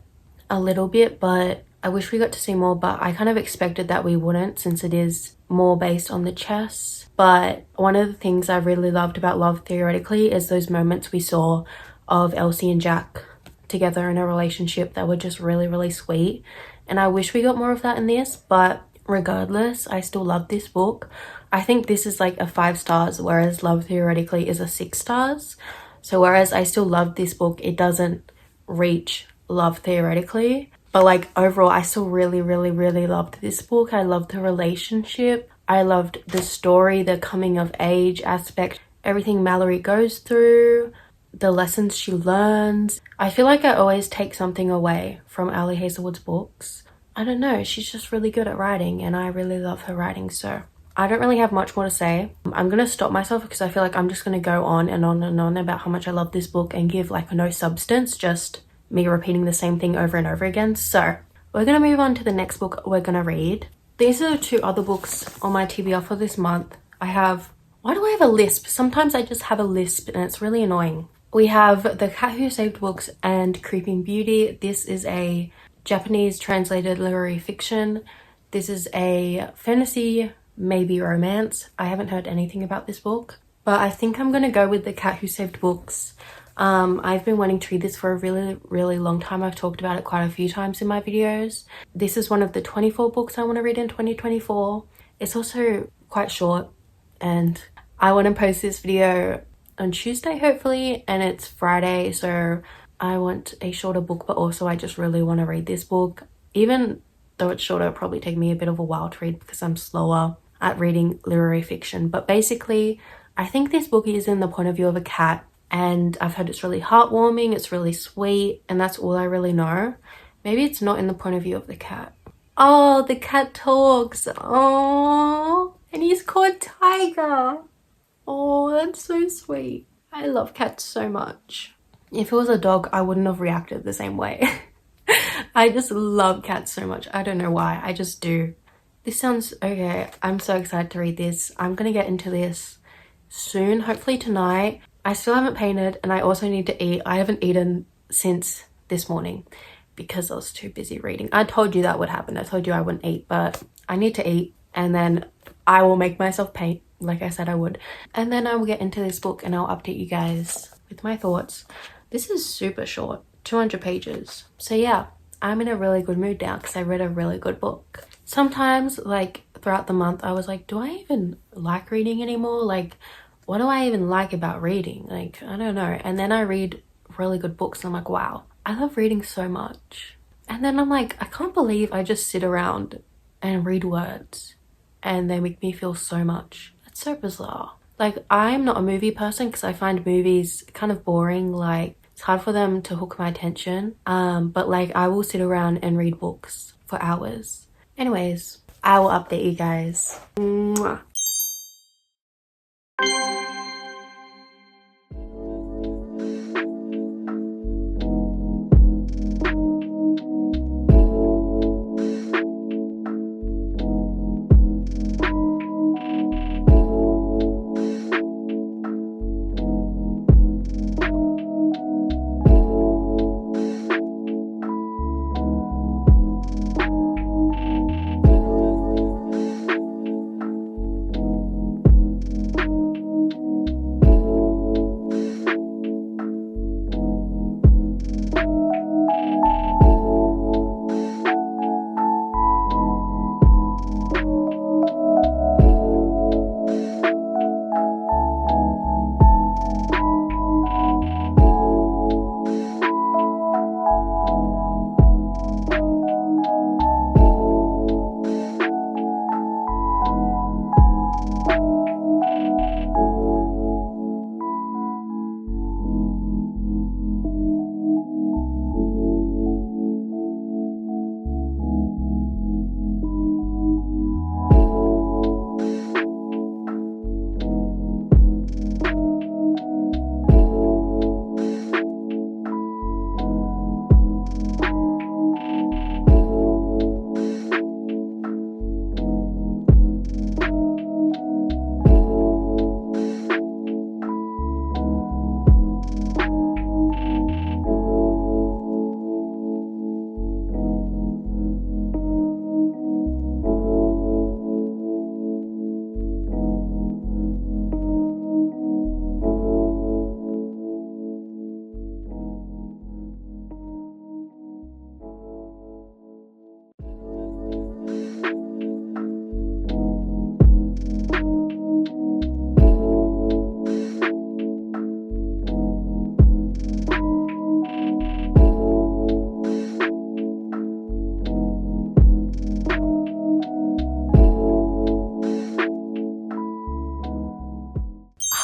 a little bit, but I wish we got to see more, but I kind of expected that we wouldn't, since it is more based on the chess. But one of the things I really loved about Love Theoretically is those moments we saw of Elsie and Jack together in a relationship that were just really, really sweet. And I wish we got more of that in this, but regardless, I still love this book. I think this is like a 5 stars, whereas Love Theoretically is a 6 stars. So whereas I still love this book, it doesn't reach Love Theoretically. But like overall, I still really, really, really loved this book. I loved the relationship. I loved the story, the coming of age aspect, everything Mallory goes through, the lessons she learns. I feel like I always take something away from Ali Hazelwood's books. I don't know, she's just really good at writing and I really love her writing. So I don't really have much more to say. I'm going to stop myself because I feel like I'm just going to go on and on and on about how much I love this book and give like no substance, just me repeating the same thing over and over again. So we're going to move on to the next book we're going to read. These are the 2 other books on my TBR for this month. I have, why do I have a lisp? Sometimes I just have a lisp and it's really annoying. We have The Cat Who Saved Books and Creeping Beauty. This is a Japanese translated literary fiction. This is a fantasy, maybe romance. I haven't heard anything about this book, but I think I'm going to go with The Cat Who Saved Books. I've been wanting to read this for a really, really long time. I've talked about it quite a few times in my videos. This is one of the 24 books I want to read in 2024. It's also quite short and I want to post this video on Tuesday hopefully, and it's Friday, so I want a shorter book, but also I just really want to read this book. Even though it's shorter, it'll probably take me a bit of a while to read because I'm slower at reading literary fiction. But basically, I think this book is in the point of view of a cat, and I've heard it's really heartwarming, it's really sweet, and that's all I really know. Maybe it's not in the point of view of the cat. Oh, the cat talks. Oh, and he's called Tiger. Oh, that's so sweet. I love cats so much. If it was a dog, I wouldn't have reacted the same way. I just love cats so much. I don't know why, I just do. This sounds okay. I'm so excited to read this. I'm gonna get into this soon, hopefully tonight. I still haven't painted and I also need to eat. I haven't eaten since this morning because I was too busy reading. I told you that would happen. I told you I wouldn't eat, but I need to eat and then I will make myself paint like I said I would. And then I will get into this book and I'll update you guys with my thoughts. This is super short, 200 pages. So yeah, I'm in a really good mood now because I read a really good book. Sometimes like throughout the month I was like, do I even like reading anymore? Like, what do I even like about reading? Like, I don't know. And then I read really good books and I'm like, wow, I love reading so much. And then I'm like, I can't believe I just sit around and read words and they make me feel so much. It's so bizarre. Like, I'm not a movie person because I find movies kind of boring. Like, it's hard for them to hook my attention. But like, I will sit around and read books for hours. Anyways, I will update you guys. Mwah.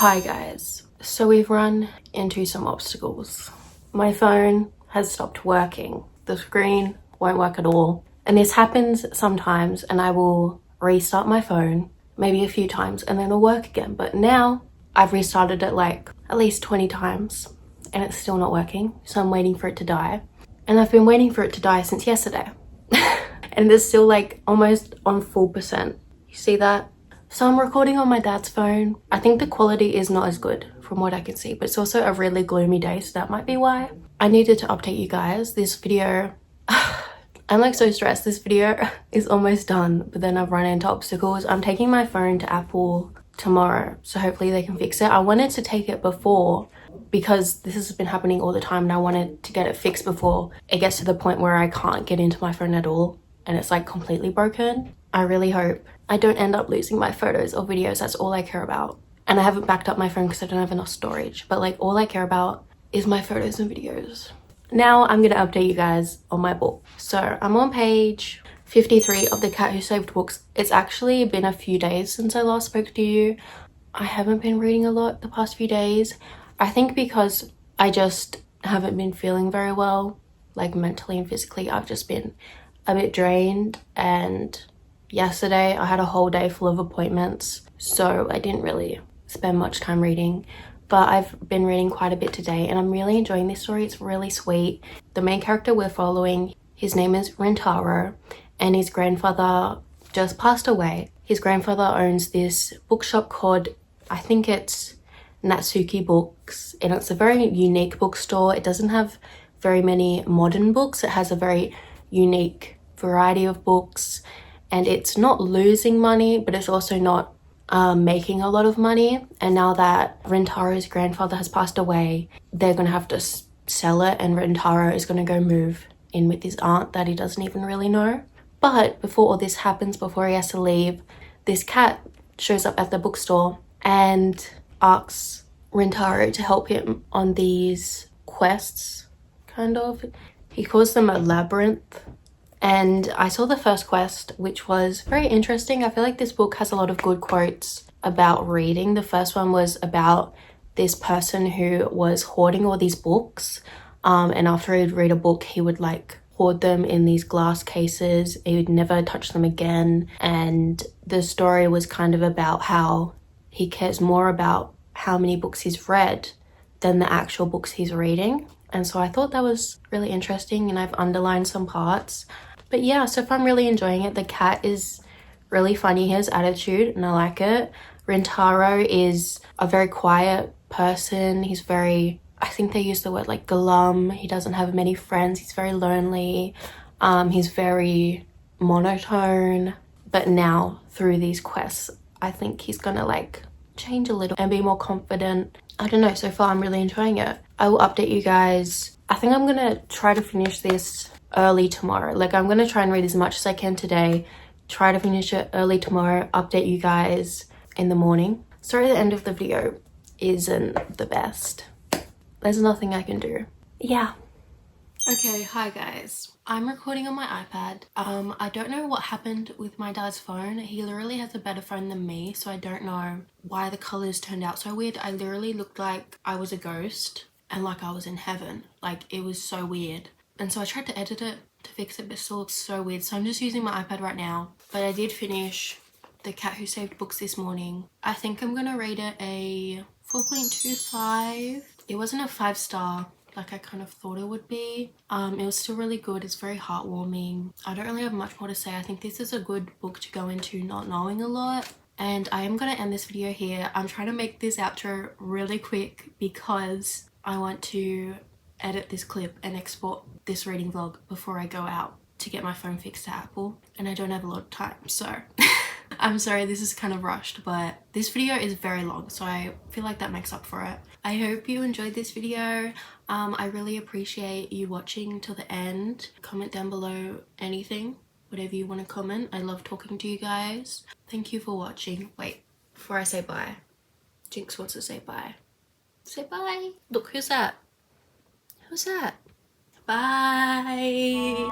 Hi guys, so we've run into some obstacles. My phone has stopped working. The screen won't work at all. And this happens sometimes and I will restart my phone maybe a few times and then it'll work again. But now I've restarted it like at least 20 times and it's still not working. So I'm waiting for it to die. And I've been waiting for it to die since yesterday. And it's still like almost on full percent. You see that? So I'm recording on my dad's phone. I think the quality is not as good from what I can see, but it's also a really gloomy day, so that might be why. I needed to update you guys. This video, I'm like so stressed. This video is almost done, but then I've run into obstacles. I'm taking my phone to Apple tomorrow, so hopefully they can fix it. I wanted to take it before because this has been happening all the time and I wanted to get it fixed before it gets to the point where I can't get into my phone at all and it's like completely broken. I really hope I don't end up losing my photos or videos. That's all I care about. And I haven't backed up my phone because I don't have enough storage, but like all I care about is my photos and videos. Now I'm gonna update you guys on my book. So I'm on page 53 of The Cat Who Saved Books. It's actually been a few days since I last spoke to you. I haven't been reading a lot the past few days. I think because I just haven't been feeling very well, like mentally and physically. I've just been a bit drained, and yesterday I had a whole day full of appointments, so I didn't really spend much time reading. But I've been reading quite a bit today and I'm really enjoying this story. It's really sweet. The main character we're following, his name is Rintaro, and his grandfather just passed away. His grandfather owns this bookshop called, I think it's Natsuki Books, and it's a very unique bookstore. It doesn't have very many modern books. It has a very unique variety of books, and it's not losing money, but it's also not making a lot of money. And now that Rintaro's grandfather has passed away, they're gonna have to sell it, and Rintaro is gonna go move in with his aunt that he doesn't even really know. But before all this happens, before he has to leave, this cat shows up at the bookstore and asks Rintaro to help him on these quests, kind of. He calls them a labyrinth. And I saw the first quest, which was very interesting. I feel like this book has a lot of good quotes about reading. The first one was about this person who was hoarding all these books. And after he'd read a book, he would like hoard them in these glass cases. He would never touch them again. And the story was kind of about how he cares more about how many books he's read than the actual books he's reading. And so I thought that was really interesting, and I've underlined some parts. But yeah, so far I'm really enjoying it. The cat is really funny, his attitude, and I like it. Rintaro is a very quiet person. He's very, I think they use the word like glum. He doesn't have many friends. He's very lonely. He's very monotone. But now through these quests, I think he's gonna like change a little and be more confident. I don't know, so far I'm really enjoying it. I will update you guys. I think I'm gonna try to finish this early tomorrow. Like I'm gonna try and read as much as I can today, try to finish it early tomorrow, update you guys in the morning. Sorry the end of the video isn't the best. There's nothing I can do. Yeah. Okay, hi guys. I'm recording on my iPad. I don't know what happened with my dad's phone. He literally has a better phone than me, so I don't know why the colors turned out so weird. I literally looked like I was a ghost and like I was in heaven. Like it was so weird. And so I tried to edit it to fix it, but it still looks so weird. So I'm just using my iPad right now. But I did finish The Cat Who Saved Books this morning. I think I'm gonna rate it a 4.25. It wasn't a 5-star like I kind of thought it would be. It was still really good. It's very heartwarming. I don't really have much more to say. I think this is a good book to go into not knowing a lot. And I am gonna end this video here. I'm trying to make this outro really quick because I want to edit this clip and export this reading vlog before I go out to get my phone fixed at Apple, and I don't have a lot of time, so I'm sorry this is kind of rushed, but this video is very long, so I feel like that makes up for it. I hope you enjoyed this video. I really appreciate you watching till the end. Comment down below anything, whatever you want to comment. I love talking to you guys. Thank you for watching. Wait, before I say bye, Jinx wants to say bye. Say bye. Look, who's that? Who's that? Bye.